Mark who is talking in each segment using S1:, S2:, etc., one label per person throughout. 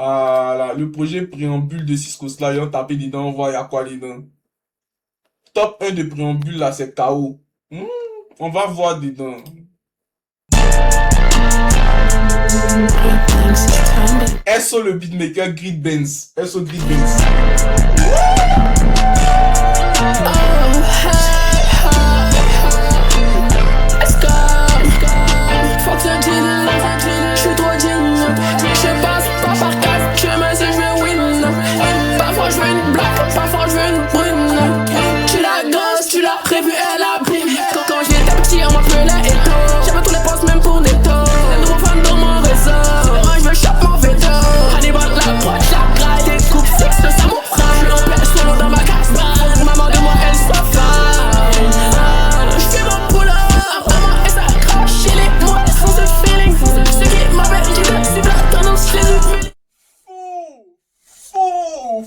S1: Ah là, le projet préambule de Cisco là, on tapé dedans, on voit y a quoi dedans. Top 1 de préambule là, c'est KO. Hmm, on va voir dedans. SO le beatmaker, Grid Benz. SO Grid Benz.
S2: Prévu à la prime. Quand j'étais petit, on m'appelait Eto. J'avais tous les postes, même pour Netto. Les nouveaux fans dans mon réseau. Moi, je veux choper mon veto. Hannibal, la proche, la graille. Des coupes six de samouraï. Je suis en plein solo dans ma casse-balle. Maman de moi, elle soit fine. J'fais mon boulot. Maman, et ça crache. Chez les mots, sans ce feeling. Ce qui m'appelle, j'ai suivi la tendance chez eux.
S1: Faux.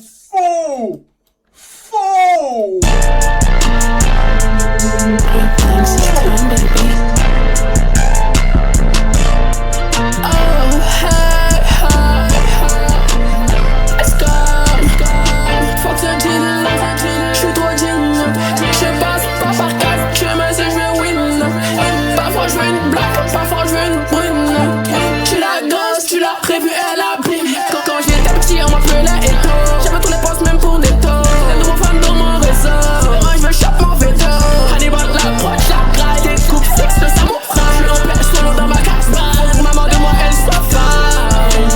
S2: Prévu à la prime. Quand j'étais petit, on m'appelait Eto. J'avais tous les postes, même pour Netto. Les nouveaux fans dans mon réseau. Moi, je veux choper mon veto. Hannibal, la proche, la graille. Des coupes six de samouraï. Je suis en plein solo dans ma casse-balle. Maman de moi, elle soit fine.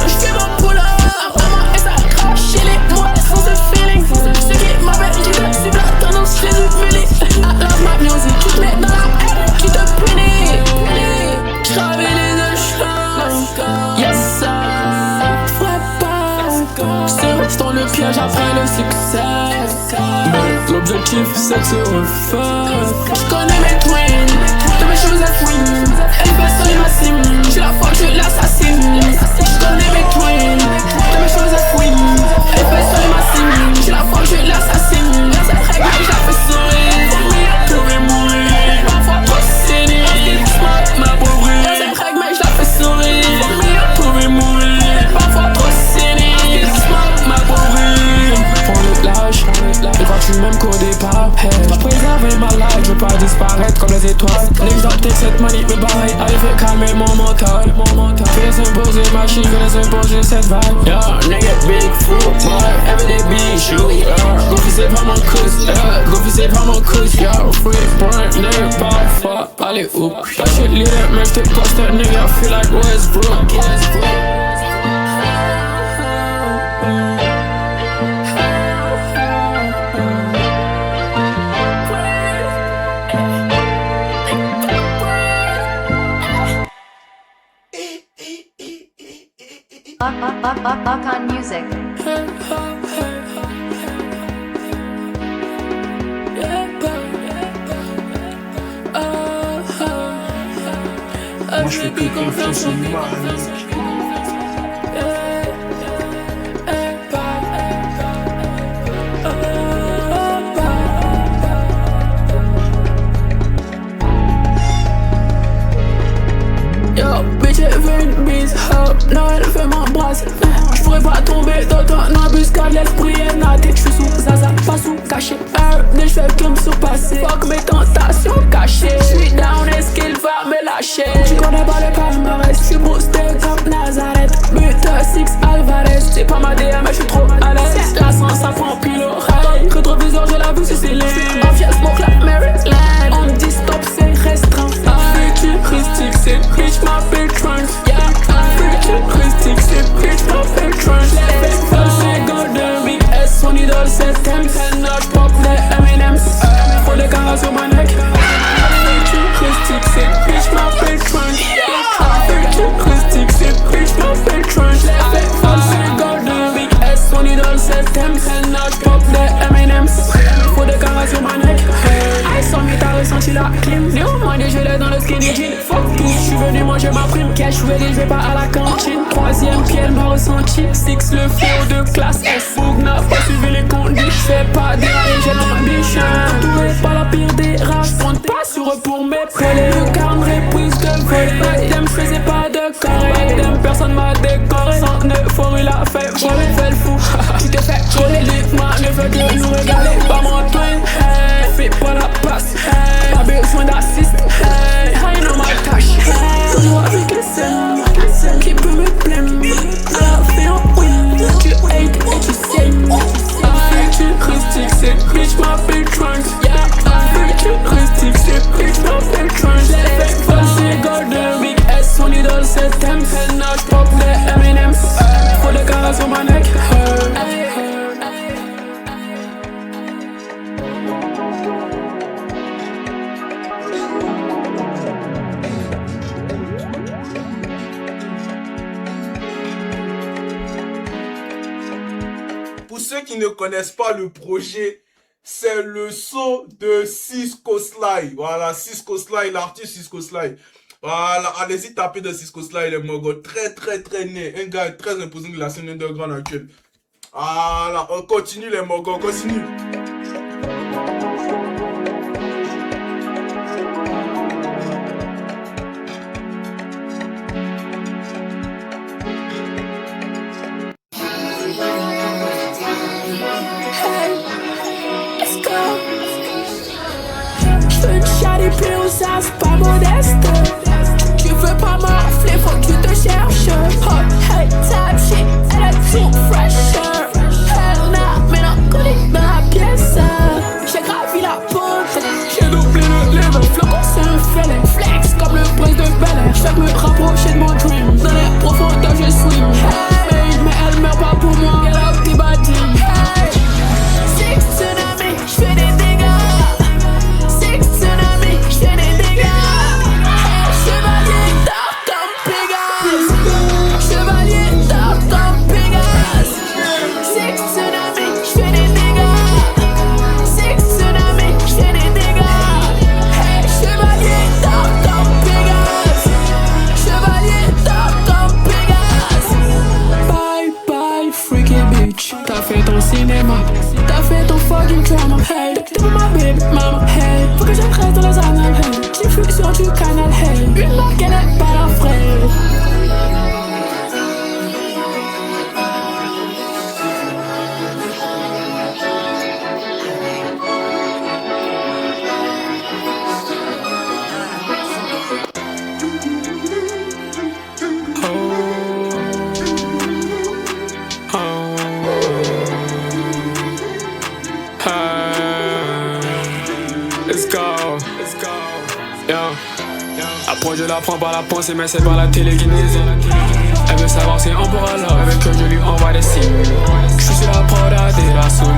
S2: J'fais mon boulot. Maman, et ça crache. Chez les mots, sans ce feeling. Ce qui m'appelle, j'ai suivi la tendance chez eux. I love my music. Tu te mets dans la haine, qui te punit. J'ravais les deux choses. Yes, ça ferait pas. C'est restant le piège après le succès. L'objectif c'est de se refaire. J'connais mes twins, de mes choses à fouine. Elle fait sur ma sim, j'suis la folle, je l'assassine. J'connais mes twins, de mes choses à fouine. Elle fait sur ma sim, j'suis la folle, je l'assassine. C'est vrai que je la fais sourire. Je vais mourir, parfois trop cynique. Ma pauvre, c'est vrai que je la fais sourire. Pouvez mourir, parfois trop cynique. Ma pauvre, prends le lâche. Et quand tu m'aimes qu'au départ, hey, j'ai préservé ma life, je veux pas disparaître comme les étoiles. Niggas don't take cette money, mais pareil, allez fais calmer mon mental. Fais imposer ma chine, fais imposer cette vibe. Yeah, nigga big fruit, boy, everyday big shoe. Yeah, go c'est pas mon cousin, yeah, go c'est pas mon cousin. Yeah, free brain, nigga parfois, allez ouf. That shit lit up, man, j'te poste that nigga, I feel like Westbrook.
S3: Lock on music.
S1: Moi je fais que confiance en moi.
S2: Yo, bitch, elle veut une bise, hop, non, elle veut m'embrasser. J'pourrais pas tomber dans ton embuscade, l'esprit est naté. J'suis sous Zaza, pas sous caché. Dès j'fais que me surpasser. Fuck mes tentations cachées. J'suis down, est-ce qu'il va me lâcher? Tu connais pas le palmarès, j'suis boosté comme Nazareth. But 6 Alvarez, c'est pas ma DM, mais j'suis trop à l'aise. La sens, ça prend pile l'oreille. Rétroviseur, j'ai la vue sur ses lignes. Mafia smoke like Maryland. On me dit stop, c'est restreint. Futuristique, c'est bitch, ma patron. Yeah, futuristique, c'est bitch, ma patron. C'est Golden BS, mon idole c'est Thames. J'pop des M&M's, faut des carats sur ma neck. Futuristique, c'est bitch, ma patron. Futuristique, c'est bitch, ma patron. C'est Golden BS, mon idole c'est Thames. J'pop des M&M's, faut des carats sur ma neck. I saw me, t'as ressenti la clim. New money, je l'ai dans le skinny jean. Fuck tout, j'suis venu manger ma prime. Cash ready, j'vais pas à la cantine. Troisième pied, elle m'a ressenti. Six, le fléau de classe S. Boug n'a pas suivi les conduits. J'fais pas dérailler, j'ai l'ambition. Entouré par la pire des races. J'compte pas sur eux pour m'épeler. Le calendrier prise de voler. Back them, j'faisais pas de carré. Back them, personne m'a décoré. 109,
S1: ceux qui ne connaissent pas le projet, c'est le saut de Cisco Sly. Voilà, Cisco Sly, l'artiste Cisco Sly. Voilà, allez-y taper de Cisco Sly, les mogos. Très né. Un gars très imposant de la scène underground actuelle. Voilà, on continue les mogos, on continue.
S2: Des pills, ça c'est pas modeste. Tu veux pas m'enfler, faut que tu te cherches. Hot, hey, type shit, elle est tout fresh. Elle n'a mélancolique dans la pièce. J'ai gravi la pente, j'ai doublé le level. Flocon c'est un fêlé, flex comme le prince de Bel-Air. J'fais me rapprocher de mon dream, dans les profondeurs je swim. Hey, mais elle meurt pas pour moi, get out the body. Hey, six tsunami, j'fais des dégâts. T'as fait ton cinéma, t'as fait ton fucking drama. Hey, t'es pour ma baby mama. Hey, faut que je reste dans les annales. Hey, diffusion du canal. Hey, une marque elle est pas la frère.
S4: Après je la prends par la pensée mais c'est pas la télé qui nous aide. Elle veut savoir si on pourra là avec que je lui envoie des signes. Je suis sur la Prada de la soul.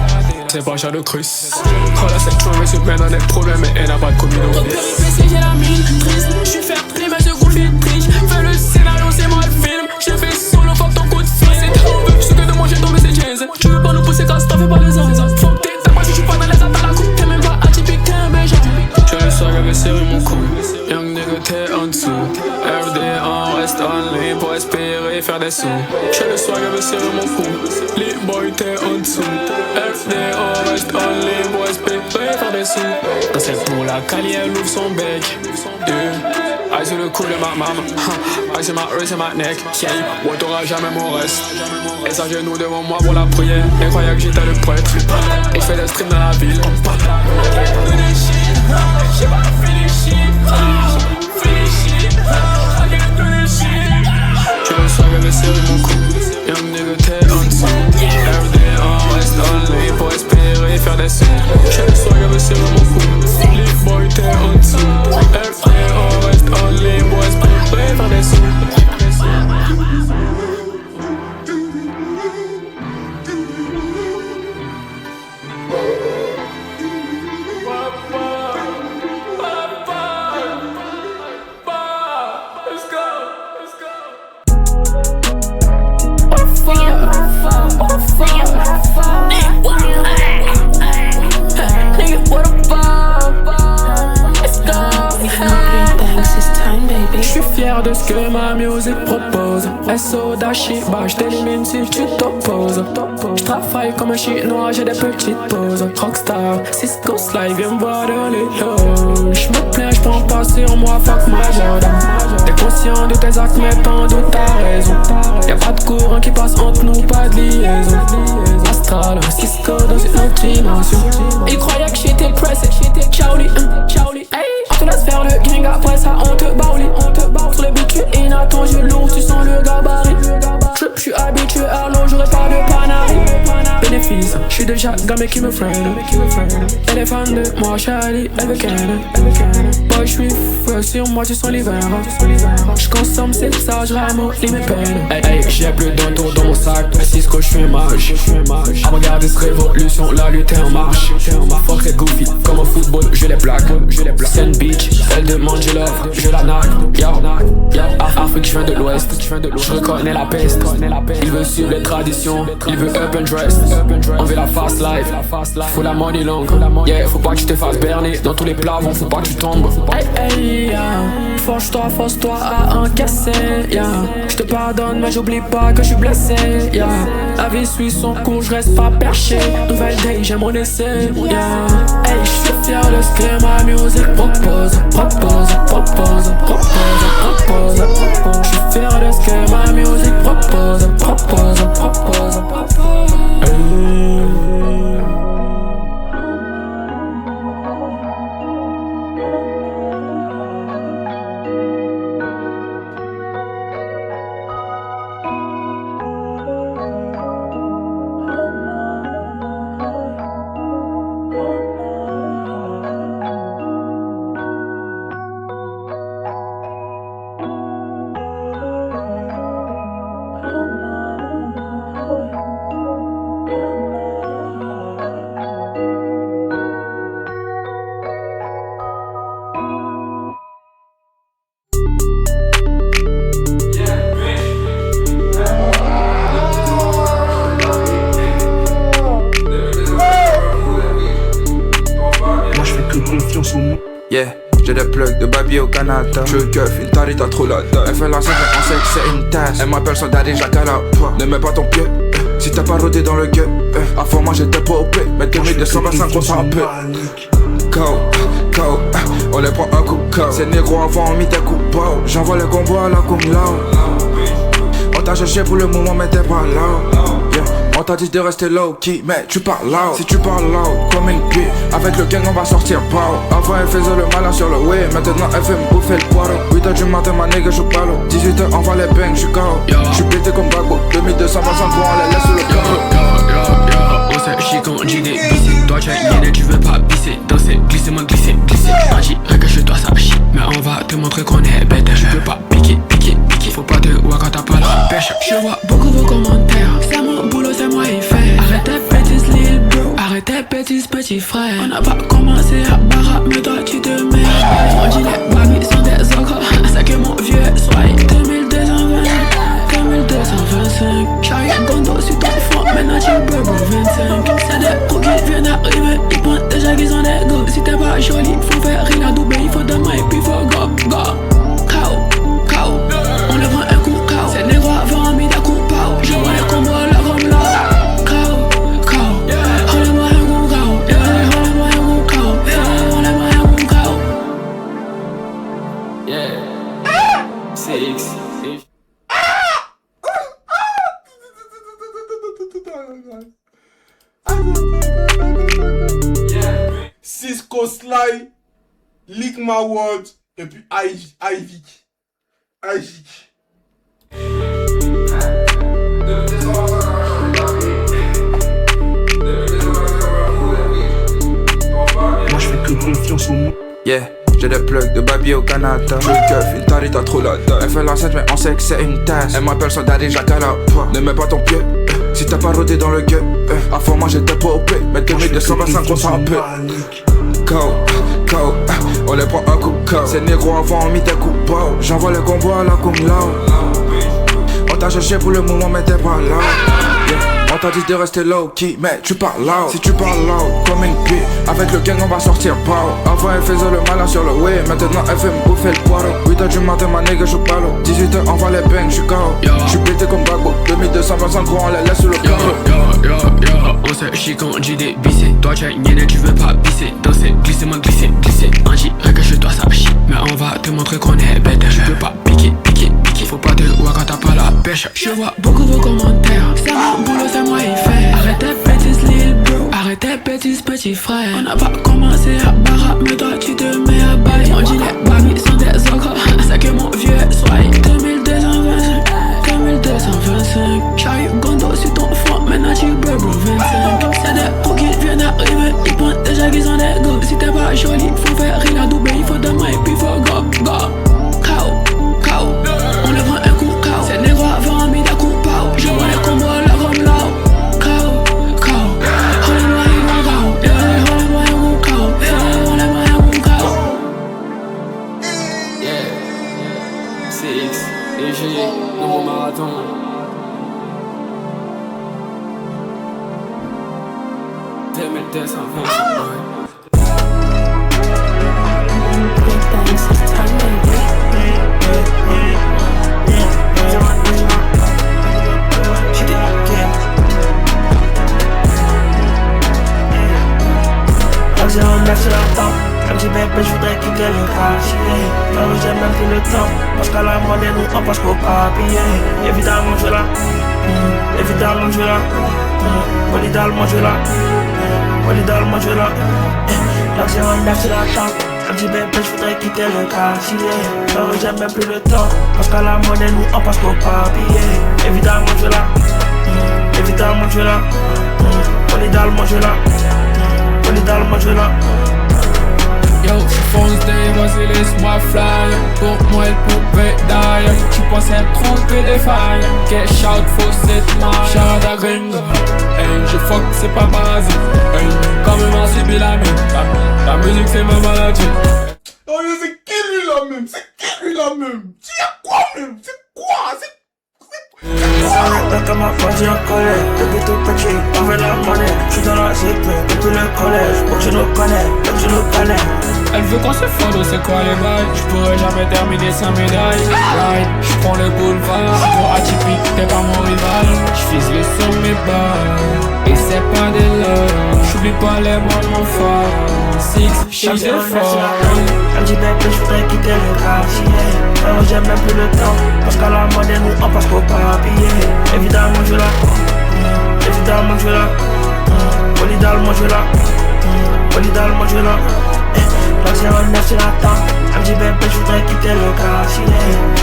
S4: C'est pas cher de Chris. Oh là cette chouin mais se plaint dans des problèmes mais elle n'a pas de communauté.
S2: Trop de péripéties j'ai la mine triste. J'suis fair play mais je confie de triche. Fais le scénario c'est moi le film. J'ai fait solo fuck ton coup de fil. C'est trop peu ce que de moi j'ai tombé c'est jeans. Tu veux pas nous pousser quand t'en fais pas les uns. Faut que t'es moi si j'suis pas dans les attaques à la coupe. T'es même pas atypique t'es un béja.
S4: Je le soir j'avais serré mon cou. Young nigga t'es en dessous. Everyday on reste en ligne pour espérer faire des sous. Je le soir j'avais serré mon cou. Les boys t'es en dessous. Everyday on reste en ligne pour espérer faire des sous. Dans cette pour la Cali elle ouvre son bec. Yeah. Eyes sur le cou de ma maman. Eyes sur ma wrist et ma neck. Yeah. Ouais t'auras jamais mon reste. Et ça genoux devant moi pour la prière. Elle croyait que j'étais le prêtre. Et je fais des streams dans la ville. J'ai pas fini shit. Je le soir j'avais serré mon cou. Young nigga t'es en dessous. Everyday on reste en ligne pour espérer faire des sous. Je le soir j'avais serré mon cou. Les boys t'es en dessous. Everyday on reste en ligne pour espérer faire des sous. J'suis fier de ce que ma musique propose. SO Dashi, bah j't'élimine si tu t'opposes. J'travaille comme un chinois, j'ai des petites pauses. Rockstar, Cisco Sly, viens me voir dans les loges. J'me plains, j'prends pas sur moi, fuck my Jordan. T'es conscient de tes actes, mais t'en doutes, t'as raison. Y'a pas de courant qui passe entre nous, pas de liaison. Astral, Cisco dans une autre dimension. Ils croyaient que j'étais pressé, j'étais Charlie, hey. On te laisse faire le gang, après ça on te baouli. Sur le beat tu es inattendu, lourd, tu sens le gabarit. Trip, j'suis habitué à l'eau, j'aurais pas de panari. Bénéfice, j'suis déjà gamin qui me freine. Elle est fan de moi, Charlie, elle veut ken. Boy, j'suis fou sur moi, tu sens l'hiver. J'consomme, c'est ça, j'ramollis mes peines. Hey, j'ai plus d'un tour dans mon sac. Cisco que je fais mage. Avant-garde cette révolution, la lutte est en marche. Fuck les goofy, comme au football, je les plaque. Sand Beach, elle demande, je love, je la nargue. Afrique, je viens de l'ouest, je reconnais la peste. Il veut suivre les traditions, il veut up and dress. On veut la fast life, faut la money long. Yeah, faut pas que tu te fasses berner. Dans tous les plats, faut pas que tu tombes. Hey, yeah. Force-toi à encaisser, yeah. Je te pardonne, mais j'oublie pas que je suis blessé, yeah. La vie suit son cours, je reste pas perché. Nouvelle day, j'ai mon essai, yeah. Hey, je suis fier de ce que ma musique propose. Je suis fier de ce que ma musique propose.
S5: Yeah, j'ai des plugs de baby au Canada. Je keuf, une tarita trop la dalle. Elle fait la scène, on sait que c'est une tasse. Elle m'appelle son daddy, j'accala. Ne mets pas ton pied, si t'as pas rodé dans le gueux. Avant moi j'étais popé, mais 2225 on s'en peut. On les prend un coup de cow. Ces négros avant on mis des coups de bow. J'envoie les combos à la Kung Lao. On t'a cherché pour le moment mais t'es pas là. Yeah. On t'a dit de rester low-key, mais tu parles loud. Si tu parles loud, comme une pie, avec le gang on va sortir pow. Avant elle faisait le malin sur le way, maintenant elle fait me bouffer le poireau. 8h du matin ma nigga je parle. 18h on va les bangs, j'suis KO. J'suis pété comme Bagbo, 2225 on les laisse sur le carreau.
S4: On s'est chic quand j'ai des bicis. Toi tu as yéné, tu veux pas pisser. Danser, glisser. On dirait que chez toi ça chie, mais on va te montrer qu'on est bête. Je peux pas piquer. Faut pas te voir quand t'as pas la pêche. Je vois beaucoup vos commentaires, c'est mon boulot, c'est moi il fait. Arrête tes bêtises lil bro, arrête tes bêtises petit frère. On n'a pas commencé à barra, mais toi tu te mets. On dit les babies sont des ogres, c'est que mon vieux soit 2220, 2225. J'arrive gondo sur ton front, maintenant tu peux pour 25. C'est des coups qui viennent d'arriver, ils pensent déjà qu'ils ont des go. Si t'es pas joli, faut faire rire à Dubaï, il faut demain et puis faut go. On le prend un coup de KO. C'est négro avant mis d'un coup de pao. Je vois les combos là comme là. KO. Roule-moi un coup de KO. Roule-moi un coup de KO. Roule-moi un coup de KO. Yeah. Six.
S1: Cisco Sly, Lick My Words et puis Ivik.
S6: Moi je fais que confiance au monde.
S5: Yeah, j'ai des plugs de baby au Canada. Je keuf, une tarita trop la dalle. Elle fait la scène mais on sait que c'est une tasse. Elle m'appelle son daddy, j'accala. Ne mets pas ton pied, si t'as pas rodé dans le gueux. Avant moi j'étais popé, mais 2225 on s'en peut. On les prend un coup de cow. Ces négros avant on mis des coups de bow. J'envoie les combos à la Kung Lao. On t'a cherché pour le moment mais t'es pas là. Yeah. On t'a dit de rester low-key, mais tu parles loud. Si tu parles loud, comme une pie, avec le gang on va sortir pow. Avant elle faisait le malin sur le way, maintenant elle fait me bouffer le poireau. 8h du matin ma nigga je parle. 18h on va les bangs, j'suis KO. J'suis pété comme Bagbo, 2225 on les laisse sur le carreau.
S4: On s'est chic quand j'ai des bicis. Toi tu as yéné, tu veux pas pisser. Danser, glisser. On dirait que chez toi ça chie, mais on va te montrer qu'on est bête. Je peux pas piquer. Faut pas te voir quand t'as pas la pêche. Je vois beaucoup vos commentaires, c'est mon boulot, c'est moi il fait. Arrête tes bêtises lil bro, arrête tes bêtises petit frère. On n'a pas commencé à barra, mais toi tu te mets à bail. On dit les babies sont des ogres, c'est que mon vieux soit 2225, 2225. J'arrive gondo sur ton front, maintenant tu peux pour 25. C'est des coups qui viennent d'arriver, ils pensent déjà qu'ils ont des go. Si t'es pas joli, faut faire rire à Dubaï, il faut demain et puis faut go. On le prend un coup de KO. C'est négro avant mis d'un coup de pao. Je vois les combos là comme là.
S7: Elle dit bébé, je voudrais quitter le quartier. Non, j'ai même plus le temps, parce qu'à la monnaie nous on passe qu'au papier. Évidemment je la, évidemment je la, Polydallement je la, polydallement je la. L'action en neuf sur la table. Elle dit bébé, je voudrais quitter le quartier. Non, j'ai même plus le temps, parce qu'à la monnaie nous on passe qu'au papier. Évidemment je la, évidemment je la, polydallement je la, polydallement je la.
S4: Yo, je fonce des vas-y laisse-moi fly. Pour moi elle pouvait die. Tu pensais tromper des failles. Cash out, faut cette maille. Charada gringo. Hey, je fuck, c'est pas basique. Hey, quand même on subit la mienne. La musique c'est ma maladie.
S1: Oh, c'est qui lui là même? C'est qui lui là même? Tu y'a quoi même? C'est quoi?
S7: Comme ma pote en collège, depuis tout petit, on veut la monnaie. J'suis dans la zip, depuis le collège, pour que tu nous connais, pour que tu nous connais.
S4: Elle veut qu'on se fonde, c'est quoi les bails? J'pourrais jamais terminer sans médaille. Ride, j'prends le boulevard. Pour atypique, t'es pas mon rival. J'fise les sur mes balles. Et c'est pas des love. J'oublie pas les mots de mon phare. Six, she's a four.
S7: Elle dit bébé, j'voudrais quitter le quartier. Alors j'ai même plus le temps, parce qu'à la monnaie nous on passe qu'au papier. Évidemment je la, évidemment je la, polydallement je la, polydallement je la. L'action en neuf sur la table. Elle dit bébé, j'voudrais quitter le quartier.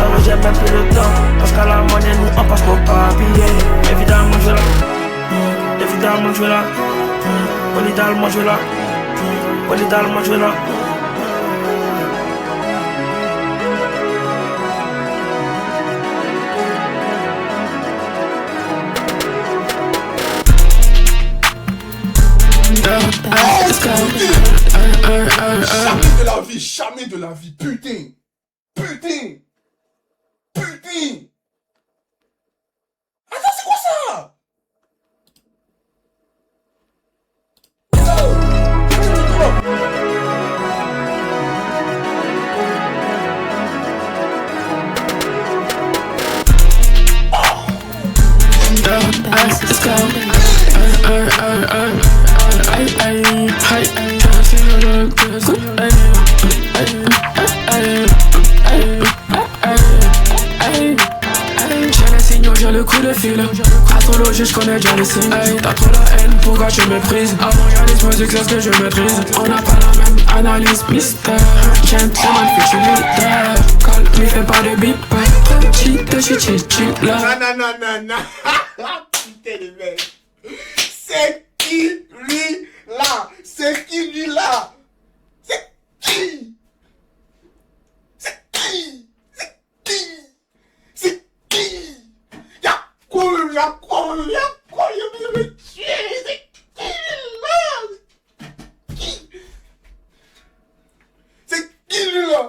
S7: Alors j'ai même plus le temps, parce qu'à la monnaie nous on passe qu'au papier. Évidemment je la, évidemment je la, polydallement je la, polydallement je la.
S1: Jamais de la vie, putain! Putain! Putain! Attends, c'est quoi ça?
S4: J'ai le coup de fil. Astrologie, je connais déjà les signes. Hey, t'as trop la haine, pourquoi tu méprises? Avant-gardiste, musique, c'est ce que je maîtrise. On n'a pas la même analyse, mystère. Gentleman, futur leader. Calme, mais fais pas de bip. Cheat, là.
S1: Nanana. Putain de mec. C'est qui lui là? C'est qui lui là? C'est qui? C'est qui? C'est qui? C'est qui? Y'a quoi? Y'a quoi? Y'a quoi? Y'a me tuer. C'est qui là? Qui? C'est qui lui là?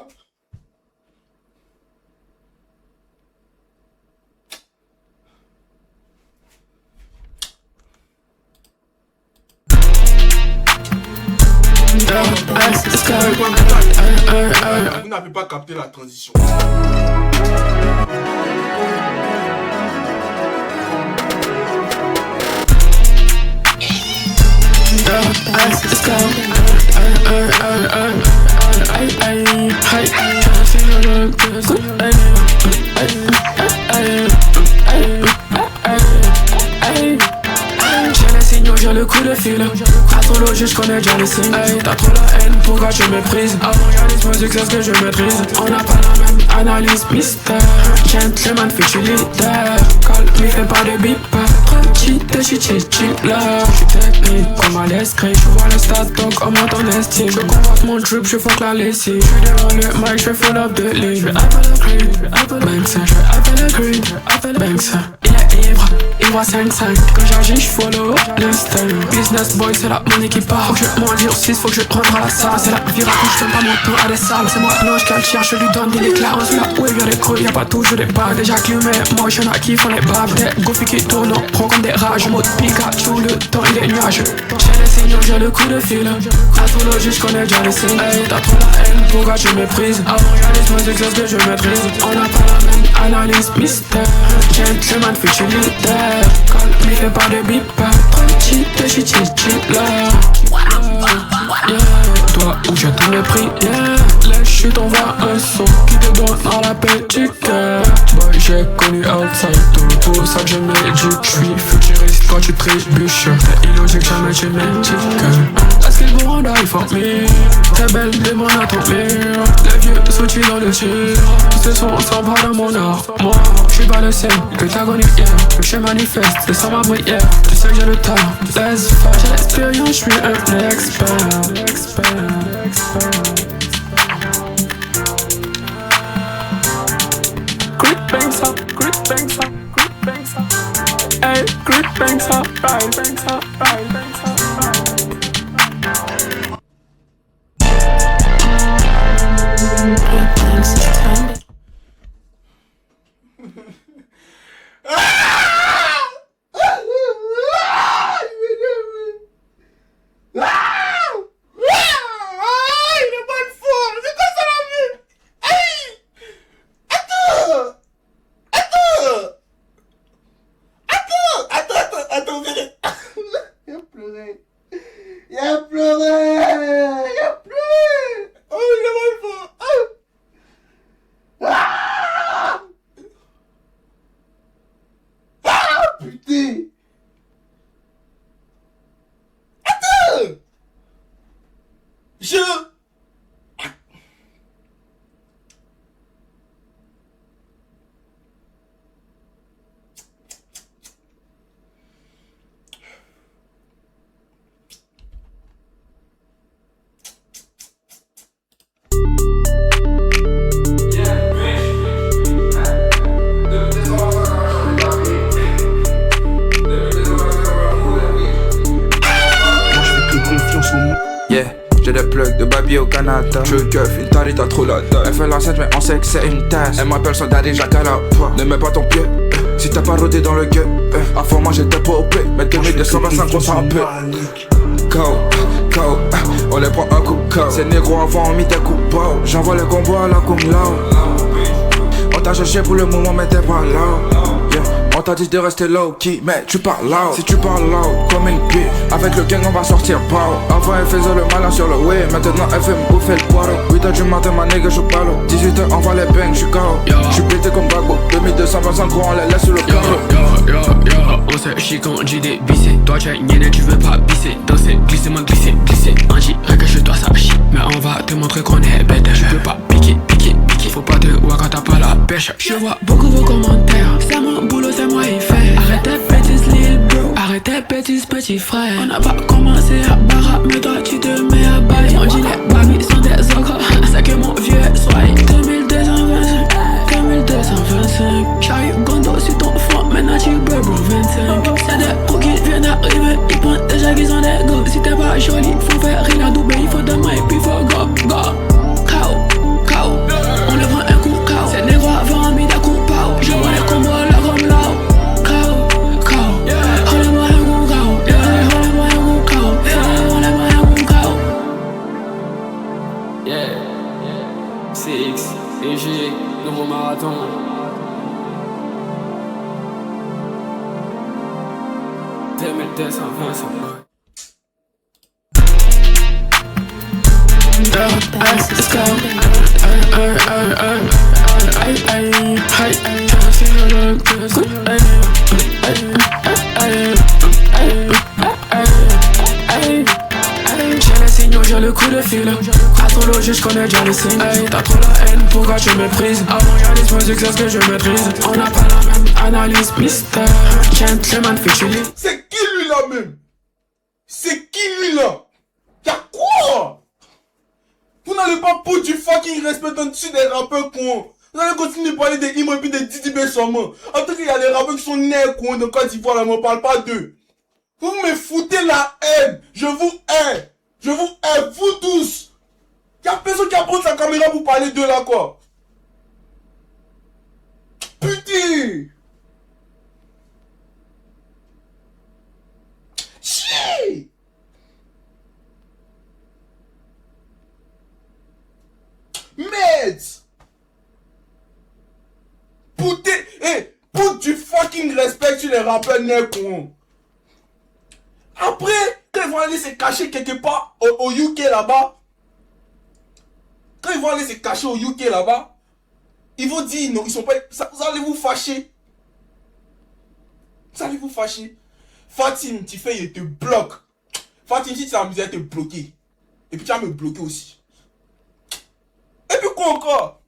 S1: Vous n'avez pas capté la transition.
S4: J'ai le coup de fil. Astrologie, je connais déjà les signes. Hey, t'as trop la haine, pourquoi tu méprises? Avant-gardiste, musique, c'est ce que je maîtrise. On n'a pas la même analyse, mystère. Gentleman, futur leader. Calme, mais fais pas de bip. Cheat, là. J'suis technique, comme à l'escrit. J'vois le stade, donc on monte en estime. Je convoite mon trip, je fuck la lessive. J'suis devant le mic, j'fais full up de ligne. J'vais appeler le creed, Banksa, j'vais appeler le creed, Banksa. Il est ivre, il vois 5-5. Quand j'agis, j'follow l'instinct. Business boy, c'est la money qui part. Faut que je m'endurcisse, faut que je rentre à la salle. C'est la vie raconte, je donne pas mon temps à des salles. C'est moi l'ange qu'elle cherche, je lui donne des éclats. On suit la wave, y'a des creux, y'a pas toujours des bas. Déjà climé, moi j'en ai qui font les baves. Des goofy qui tournent, on prend comme des rages. En mode Pikachu, le temps il est nuageux. J'ai les signaux, j'ai le coup de fil. Astrologie, je connais déjà les signes. Hey, t'as trop la haine, pourquoi tu méprises? Avant réalisme, c'est ce que je maîtrise. On n'a pas la même analyse, mystère. Gentleman, futur leader. Call me, fais pas de bip. Trop cheat, je suis cheat là. Yeah. Toi où j'ai tout mépris, yeah. Les chutes, on voit un son qui te donne dans la paix du cœur. Boy, j'ai connu outside, tout pour ça que je m'éduque. J'suis futuriste quand tu trébuches. C'est illogique, jamais tu m'éduques. Est-ce qu'ils vont rendre il faut me? T'es belle, devant à ton mur. Les vieux sautent dans le tir. Ce son s'en va dans mon art. Moi, j'suis pas le seul que t'as connu hier. Que je manifeste, c'est sans ma bruyère. Tu sais que j'ai le temps, laisse faire. J'ai l'expérience, j'suis un expert. Grip bangs up, grip bangs up, grip bangs up. Hey, grip bangs up, right, bangs up, right, bangs up, right. Grip bangs is trendy.
S5: Au Canada, je keuf, une tarée t'as trop la dalle. Elle fait l'enceinte mais on sait que c'est une tasse. Elle m'appelle son daddy Jacques à la fois. Ne mets pas ton pied, si t'as pas rodé dans le gueux. Avant moi j'étais popé, mais 2225 on s'en peut. On les prend un coup de cow. Ces négros avant on mis des coups de bow. J'envoie le combo à la Kung Lao. On t'a cherché pour le moment mais t'es pas là. On t'a dit de rester low-key, mais tu parles loud. Si tu parles loud, comme une pie, avec le gang on va sortir pow. Avant elle faisait le malin sur le way, maintenant elle fait me bouffer le poireau. 8h du matin ma nigga je parle. 18h on va les bangs, j'suis KO. J'suis pété comme Bagbo, 2225 gros on les laisse sur le carreau.
S4: On se chie quand j'ai des bissés. Toi tu es une tu veux pas bisser. Danser, glisser, moi glisser. On dirait que chez toi ça chie, mais on va te montrer qu'on est bête. Tu peux pas piquer. Faut pas te voir quand t'as pas la pêche. Je vois beaucoup vos commentaires. C'est mon boulot, c'est moi il fait. Arrête tes bêtises, lil bro. Arrête tes bêtises, petit frère. On n'a pas commencé à barra, mais toi tu te mets à bail. On dit les babies sont des ogres. C'est que mon vieux soigne. 2225, 2225. J'arrive gondo sur ton front, maintenant tu bro 25. C'est des pros qui viennent d'arriver. Ils pensent déjà qu'ils ont des go. Si t'es pas joli, faut faire rire la double. Il faut demain et puis faut go. On le prend un coup de KO. C'est négro avant mis d'un coup de pao. Je vois les combos là comme là. KO. Roule-moi un coup de KO. Roule-moi un coup de KO. Roule-moi un coup de KO. Yeah. CX, EG, nouveau marathon. Let's go. J'ai les signaux, j'ai le coup de fil. Astrologie, je connais déjà les signes. T'as trop la haine, pourquoi tu méprises? Avant réalisme, musique, c'est ce que je maîtrise. On n'a pas la même analyse, mystère. Gentleman, futur.
S1: C'est qui lui là même? C'est qui lui là? Y'a quoi? Vous n'allez pas pour du fucking respect en dessus des rappeurs cons. Vous allez continuer de parler des Imo et puis des Didi B seulement. En tout cas, il y a les rappeurs qui sont nés de Côte d'Ivoire, là, mais on parle pas d'eux. Vous me foutez la haine. Je vous hais. Je vous hais, vous tous. Il y a personne qui a pris sa caméra pour parler d'eux là, quoi. Putain. Chier. Merde. Put du fucking respect sur les rappeurs nés con. Après, quand ils vont aller se cacher quelque part au UK là-bas, quand ils vont aller se cacher au UK là-bas, ils vont dire non, ils sont pas. Vous allez vous fâcher. Vous allez vous fâcher. Fatim, tu fais, il te bloque. Fatim, si tu t'amuses à te bloquer. Et puis tu vas me bloquer aussi. Et puis quoi encore?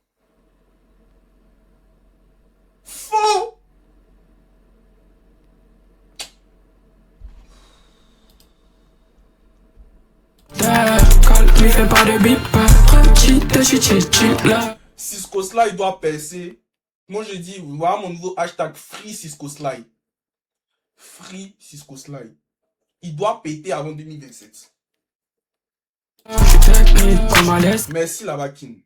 S1: Faux.
S4: Calme, fais pas de bip. Tranquille, là.
S1: Cisco Sly doit percer. Moi je dis, voilà mon nouveau hashtag Free Cisco Sly. Free Cisco Sly. Il doit péter avant 2027.
S4: Je suis technique comme à l'est.
S1: Merci la vaquine.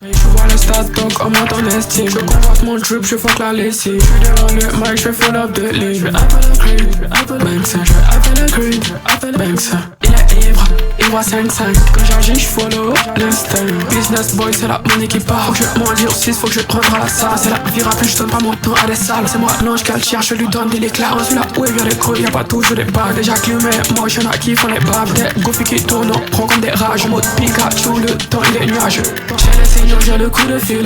S4: Je vois le stade donc augmente ton estime. Je convoite mon trip, je fuck la lessive. Je suis devant le mic, je fais full up de ligne. Je vais appeler le creep, Banksa. Je vais appeler le creep, Banksa. Il est ivre, il voit 5-5. Quand j'agis, je follow l'instinct. Business boy, c'est la money qui part. Faut que je m'endurcisse, faut que je rentre à la salle. C'est la vie rapide, je donne pas mon temps à des salles. C'est moi l'ange qu'elle cherche, je lui donne des éclats. On suit là où il y a des creux, y'a pas toujours des bagues. Déjà climé, moi j'en ai qui font les bagues. Des goofy qui tournent, on prend comme des rages. En mode Pikachu, le temps il est nuageux. J'ai les signes, j'ai le coup de fil.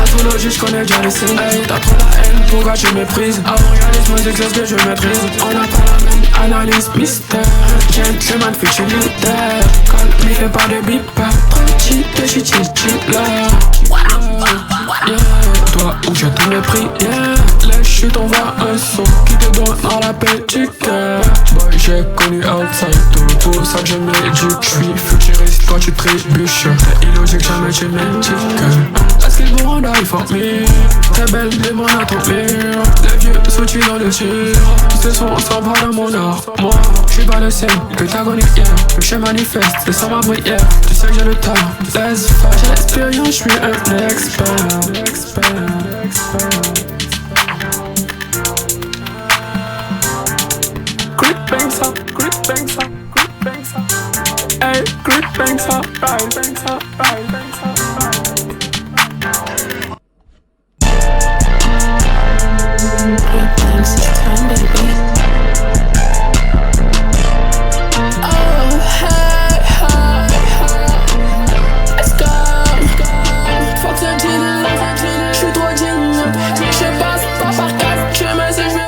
S4: Astrologie, je connais déjà les signes. Hey, t'as trop la haine, pourquoi tu méprises? Avant réalisme, c'est ce que je maîtrise. On n'a pas la même analyse, mystère. Gentleman, futilitaire. Calme, il fait pas de bip. Tranquille, je suis chill là. Toi où j'ai tout mépris, les chutes on voit un son qui te donne dans la paix du cœur. Boy j'ai connu outside, tout pour ça que je m'éduque. J'suis futuriste quand tu trébuches. C'est illogique jamais tu m'éduques. Est-ce qu'ils vont rendre il faut me? Très belle démon à ton mur. Les vieux sautent dans le tir. Ce son s'en va dans mon art. Moi j'suis pas le seul que t'as connu hier. Que je manifeste, c'est sans ma bruyère. Tu sais que j'ai le temps, laisse faire. J'ai l'expérience, j'suis un expert. Grip banks up, grip banks up, grip banks up. Hey, grip banks up, ride banks up, ride banks up, grip banks is time, baby. Oh, hey, hey, hey. Let's go. Fuck the deal. J'suis trop digne. Je passe pas par quatre chemins si je veux.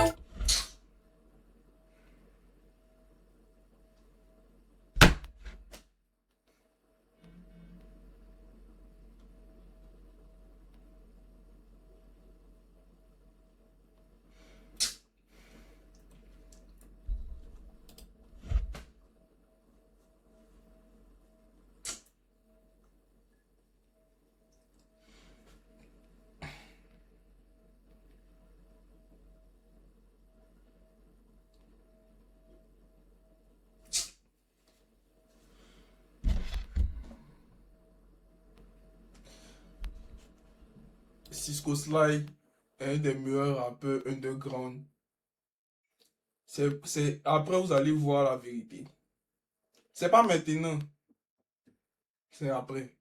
S1: Cisco Sly est un des meilleurs rappeurs underground. Après, vous allez voir la vérité. C'est pas maintenant. C'est après.